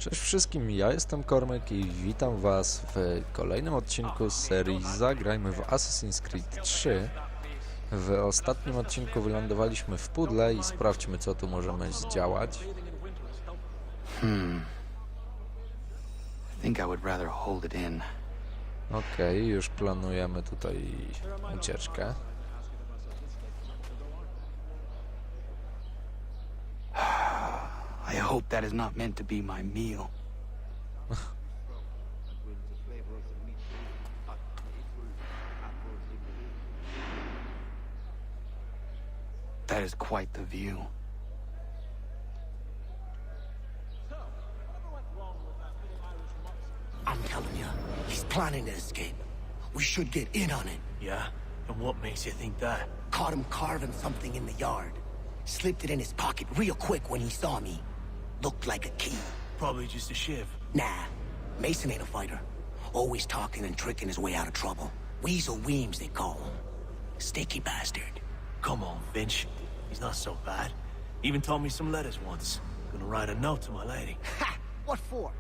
Cześć wszystkim, ja jestem Kormek i witam was w kolejnym odcinku z serii Zagrajmy w Assassin's Creed 3. W ostatnim odcinku wylądowaliśmy w pudle i sprawdźmy, co tu możemy zdziałać. Okej, już planujemy tutaj ucieczkę. I hope that is not meant to be my meal. That is quite the view. I'm telling you, he's planning to escape. We should get in on it. Yeah? And what makes you think that? Caught him carving something in the yard. Slipped it in his pocket real quick when he saw me. Looked like a key. Probably just a shiv. Nah, Mason ain't a fighter. Always talking and tricking his way out of trouble. Weasel Weems, they call him. Sticky bastard. Come on, Finch. He's not so bad. Even told me some letters once. Gonna write a note to my lady. Ha! What for?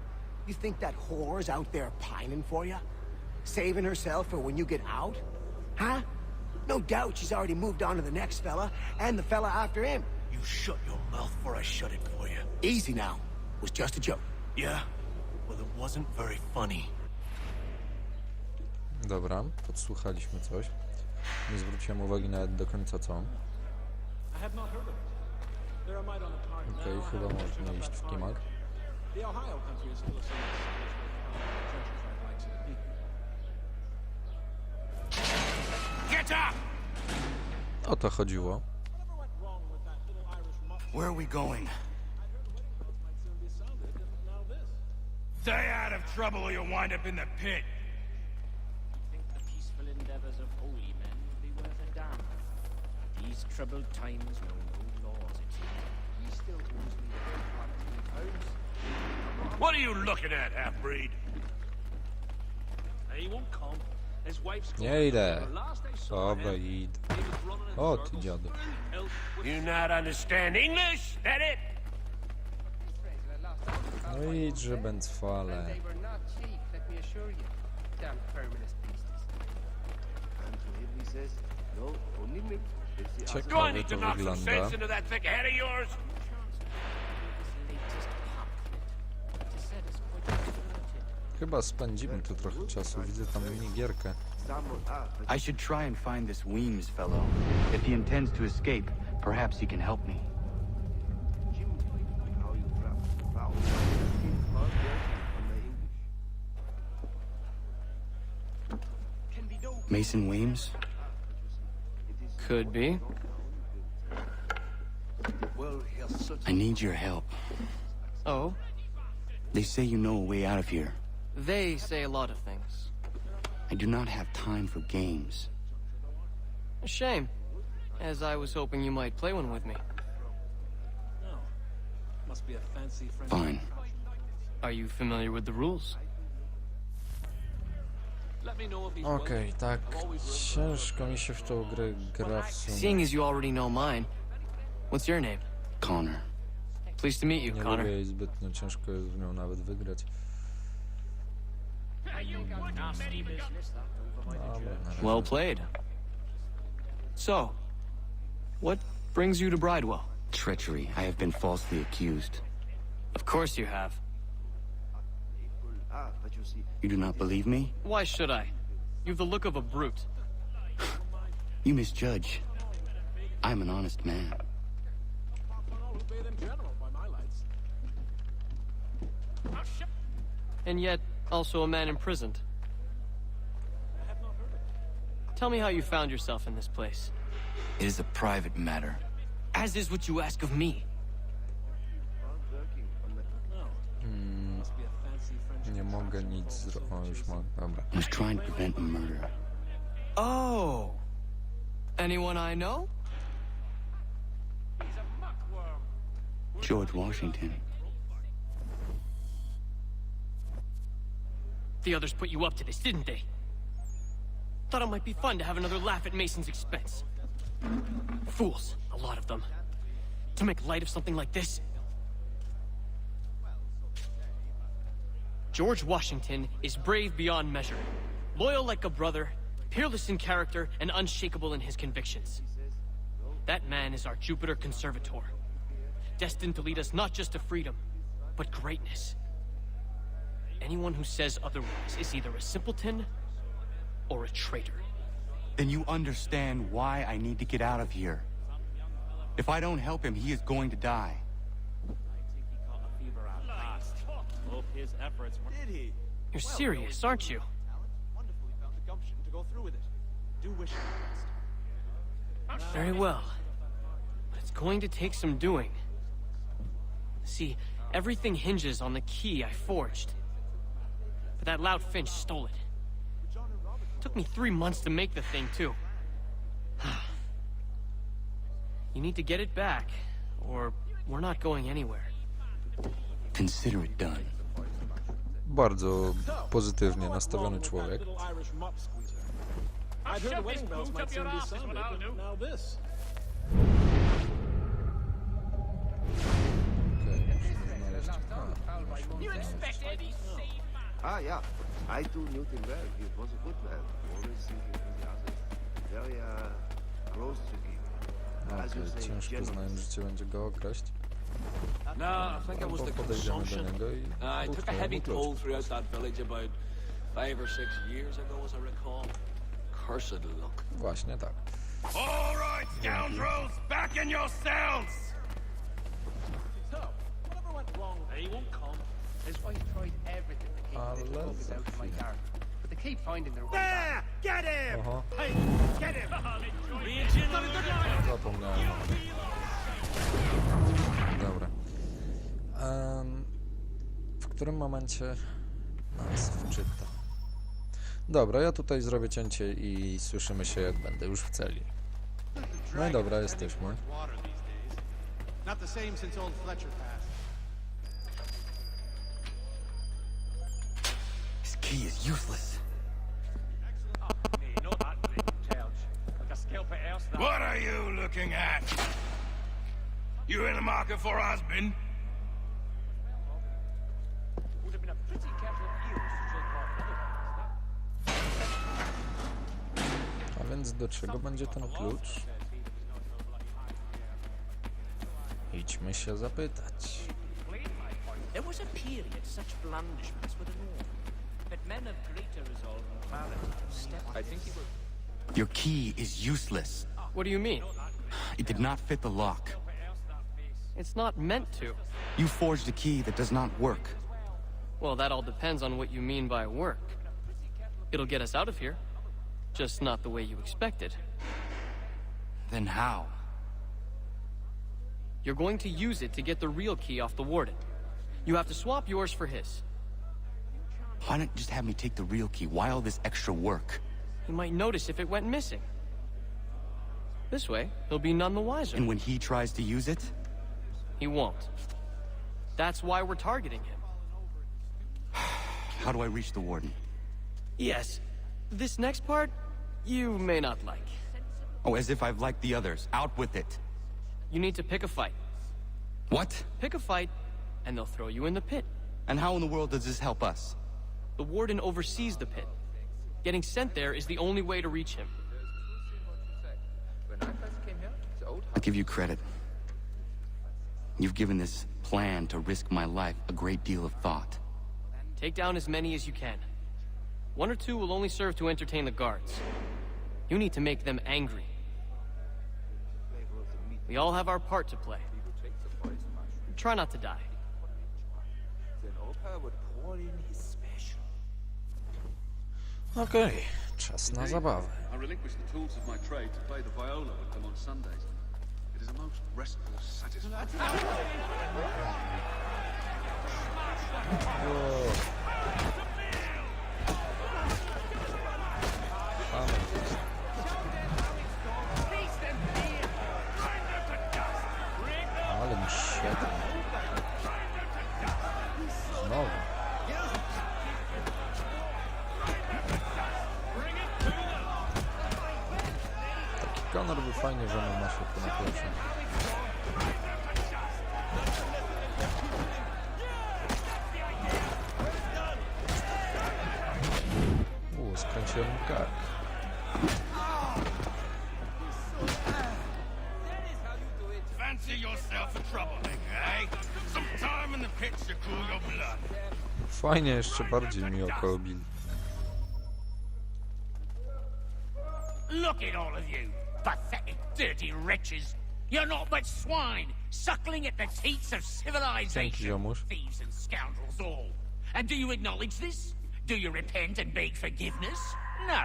You think that whore's out there pining for you? Saving herself for when you get out? Huh? No doubt she's already moved on to the next fella, and the fella after him. You shut your mouth before I shut it for you. Easy now. Was just a joke. Yeah? Well, it wasn't very funny. Dobra, podsłuchaliśmy coś. Nie zwróciłem uwagi nawet do końca co. Okej, chyba można iść w kimak. O to chodziło. Where are we going? Stay out of trouble or you'll wind up in the pit. The peaceful endeavors of holy men would be worth a damn. These troubled times know no laws, it seems. He still owes me the good part 3 times. What are you looking at, half-breed? He won't come. His wife's Nie idę. Dobra, idę. O, ty dziadu. You not understand English? That it? No idź, że bęcwale. They were not cheap, let me assure you. Damn feminist beasties. Do I Ciekawie need to to knock some wygląda. sense into that thick head of yours? Chyba spędzimy tu trochę czasu. Widzę tam minigierkę. I should try and find this Weems fellow. If he intends to escape, perhaps he can help me. Mason Weems? Could be. I need your help. Oh? They say you know a way out of here. They say a lot of things. I do not have time for games. A shame, as I was hoping you might play one with me. Must be a fancy French. Fine. Are you familiar with the rules? Let me know if he's Okej, tak ciężko mi się w tą grę gra w sumie. Seeing as you already know mine, what's your name? Connor. Pleased to meet you, Nie Connor. lubię jej zbytnio, ciężko jest w nią nawet wygrać. Dobra, na razie. Well played. So, what brings you to Bridewell? Treachery. I have been falsely accused. Of course you have. You do not believe me? Why should I? You've the look of a brute. You misjudge. I'm an honest man. And yet, also a man imprisoned. Tell me how you found yourself in this place. It is a private matter. As is what you ask of me. Nie mogę nic zrobić. O, już mogę. Dobra. I was trying to prevent a murder. Oh! Anyone I know? George Washington. The others put you up to this, didn't they? Thought it might be fun to have another laugh at Mason's expense. Fools, a lot of them. To make light of something like this? George Washington is brave beyond measure, loyal like a brother, peerless in character, and unshakable in his convictions. That man is our Jupiter Conservator, destined to lead us not just to freedom, but greatness. Anyone who says otherwise is either a simpleton or a traitor. Then you understand why I need to get out of here. If I don't help him, he is going to die. Did he? You're serious, aren't you? Wonderful he found the gumption to go through with it. Do wish him the best. Very well. But it's going to take some doing. See, everything hinges on the key I forged. But that loud Finch stole it. Took me 3 months to make the thing, too. You need to get it back, or we're not going anywhere. Consider it done. Bardzo pozytywnie nastawiony człowiek. I'd heard the wedding bells might soon be sounded, but now this. Okej, musimy znaleźć... Ah, yeah. I do Newton well. He was a good man. Always thinking of the others. Very, close to him. As you Okej, say, ciężko generous. znając życie będzie go okraść. No, I think it was Albo the podejdziemy do consumption. niego i I took a utknę heavy mu klucz. toll throughout that village about 5 or 6 years ago, as I recall. Cursed luck. Właśnie tak. All right, scoundrels, back in your cells! So, whatever went wrong? He won't come. His wife tried everything to keep Ale the little buggers za out of my chwilę. garden. But they keep finding their way There! back. Get him! Aha, Hey, get him! zapomniałem. Dobra. W którym momencie nas wczyta? Dobra, ja tutaj zrobię cięcie i słyszymy się, jak będę już w celi. No i dobra, jesteśmy. Not the same since old Fletcher passed. His key is useless. What are you looking at? You in the market for a husband? Would have been a pretty careful ears to take off otherwise. A więc do czego będzie ten klucz? Idźmy się zapytać. There was a period such blandishments were the norm. But men of greater resolve and clarity stepped. I think he was. Your key is useless. What do you mean? It did not fit the lock. It's not meant to. You forged a key that does not work. Well, that all depends on what you mean by work. It'll get us out of here. Just not the way you expected. Then how? You're going to use it to get the real key off the warden. You have to swap yours for his. Why not just have me take the real key? Why all this extra work? He might notice if it went missing. This way, he'll be none the wiser. And when he tries to use it? He won't. That's why we're targeting him. How do I reach the warden? Yes, this next part, you may not like. Oh, as if I've liked the others. Out with it. You need to pick a fight. What? Pick a fight, and they'll throw you in the pit. And how in the world does this help us? The warden oversees the pit. Getting sent there is the only way to reach him. I'll give you credit. You've given this plan to risk my life a great deal of thought. Take down as many as you can. 1 or 2 will only serve to entertain the guards. You need to make them angry. We all have our part to play. Try not to die. Okej, czas na zabawę. I relinquish the tools of my trade to play the viola with them on Sundays. It is a most restful, satisfying... Ale mi świetnie. Znowu. Taki Connor by fajnie żonął na środku na pierwszym. się kark. Fancy yourself a troublemaker, eh? Some time in the pits to cool your blood. Fajnie, jeszcze bardziej mi oko obili. Look at all of you, pathetic, dirty wretches. You're not but swine, suckling at the teats of Dzięki, civilization. ziomuś. Thieves and scoundrels all. And do you acknowledge this? Do you repent and beg forgiveness? No.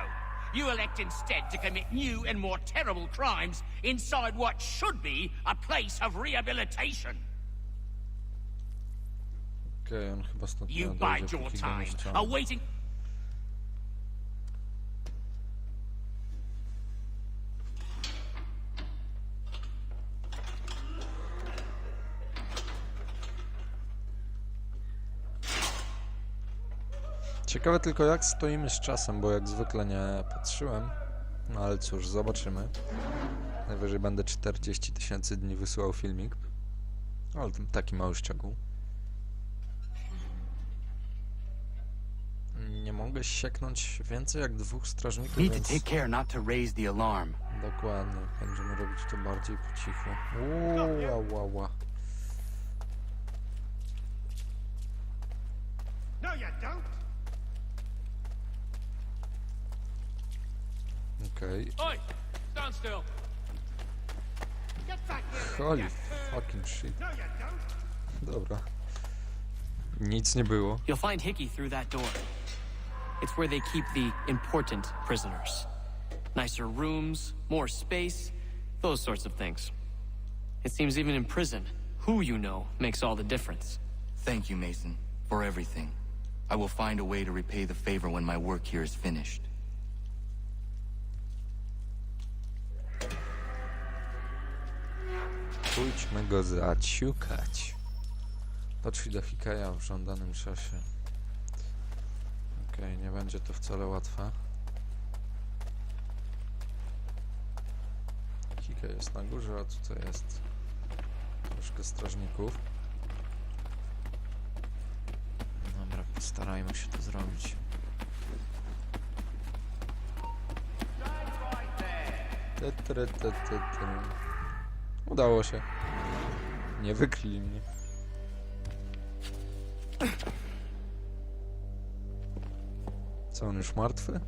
You elect instead to commit new and more terrible crimes inside what should be a place of rehabilitation. Okej, on chyba stąd nie You odejdzie, bide your póki go nie time, ściągnę. awaiting... Ciekawe tylko jak stoimy z czasem, bo jak zwykle nie patrzyłem. No ale cóż, zobaczymy. Najwyżej będę 40 000 dni wysyłał filmik. Ale to taki mały szczegół. Nie mogę sieknąć więcej jak 2 strażników, Need to więc... take care not to raise the alarm. Dokładnie, będziemy robić to bardziej po cichu. Ła. No, you don't. Okej. Oi! Stand still! Get back here. Holy fucking shit. No, you don't. Dobra. Nic nie było. You'll find Hickey through that door. It's where they keep the important prisoners. Nicer rooms, more space, those sorts of things. It seems even in prison, who you know makes all the difference. Thank you, Mason, for everything. I will find a way to repay the favor when my work here is finished. Pójdźmy go zaciukać. Dotrzyj do Hikeja w żądanym czasie. Okej, nie będzie to wcale łatwe. Hikej jest na górze, a tutaj jest troszkę strażników. Dobra, postarajmy się to zrobić. Udało się. Nie wykryli mnie. Co, on już martwy?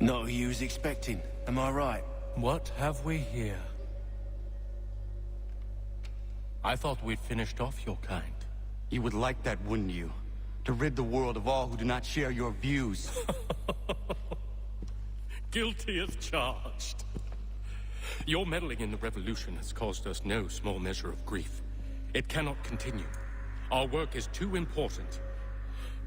Not who you was expecting, am I right? What have we here? I thought we'd finished off your kind. You would like that, wouldn't you? To rid the world of all who do not share your views. Guilty as charged. Your meddling in the revolution has caused us no small measure of grief. It cannot continue. Our work is too important.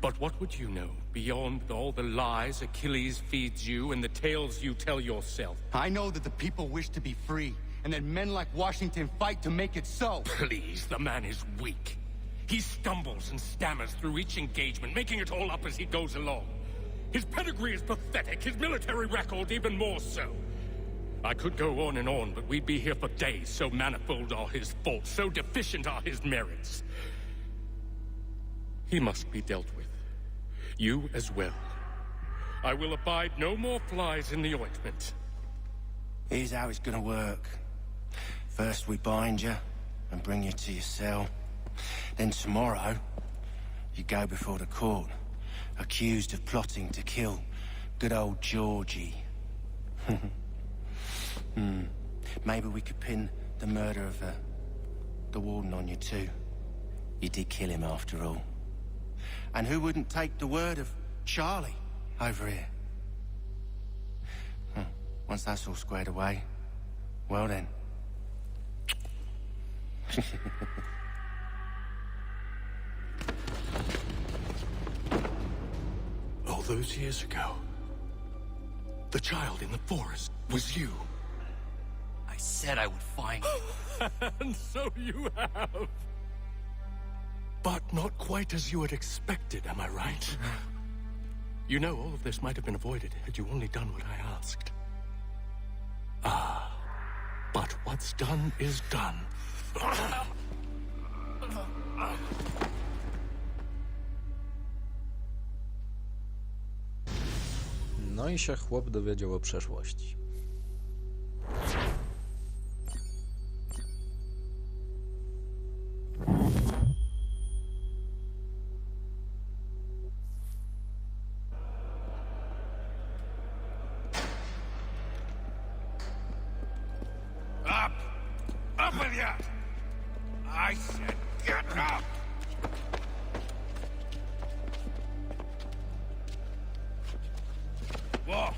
But what would you know beyond all the lies Achilles feeds you and the tales you tell yourself? I know that the people wish to be free, and that men like Washington fight to make it so. Please, the man is weak. He stumbles and stammers through each engagement, making it all up as he goes along. His pedigree is pathetic, his military record even more so. I could go on, but we'd be here for days, so manifold are his faults, so deficient are his merits. He must be dealt with. You as well. I will abide no more flies in the ointment. Here's how it's gonna work. First we bind you and bring you to your cell. Then tomorrow, you go before the court, accused of plotting to kill good old Georgie. Maybe we could pin the murder of the warden on you too. You did kill him after all. And who wouldn't take the word of Charlie over here? Once that's all squared away, well then. All those years ago, the child in the forest was you. I said I would find you. And so you have. But not quite as you had expected, am I right? You know, all of this might have been avoided had you only done what I asked. Ah, but what's done is done. No i się chłop dowiedział o przeszłości. Up! Up with you! I said get up! Walk!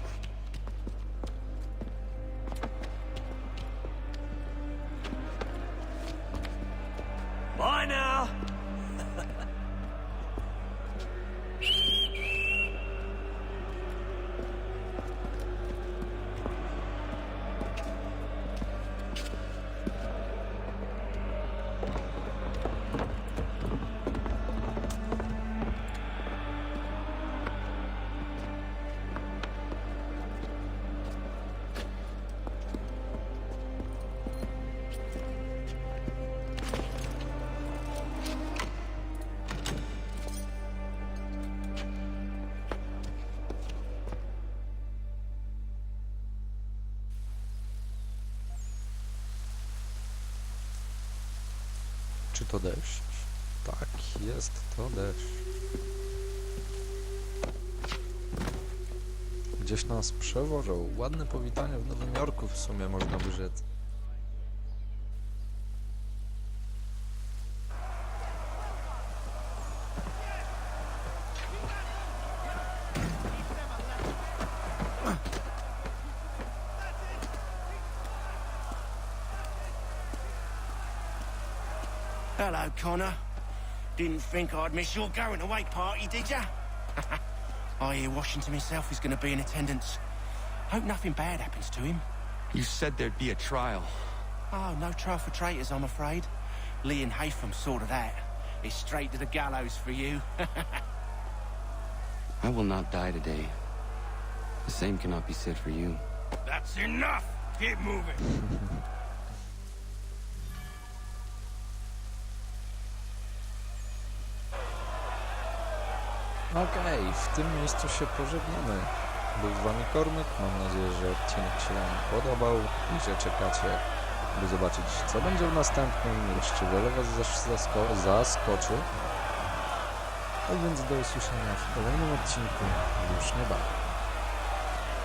Bye now! Czy to deszcz? Tak, jest to deszcz. Gdzieś nas przewożą. Ładne powitanie w Nowym Jorku w sumie, można by rzec. Hello, Connor. Didn't think I'd miss your going away party, did ya? I hear Washington himself is going to be in attendance. Hope nothing bad happens to him. You said there'd be a trial. Oh, no trial for traitors, I'm afraid. Lee and Haytham sorted that. It's straight to the gallows for you. I will not die today. The same cannot be said for you. That's enough! Keep moving! Okej, w tym miejscu się pożegnamy. Był z wami Kormek, mam nadzieję, że odcinek się wam podobał i że czekacie, by zobaczyć, co będzie w następnym. Jeszcze wiele was zaskoczy. Tak więc do usłyszenia w kolejnym odcinku już niebawem.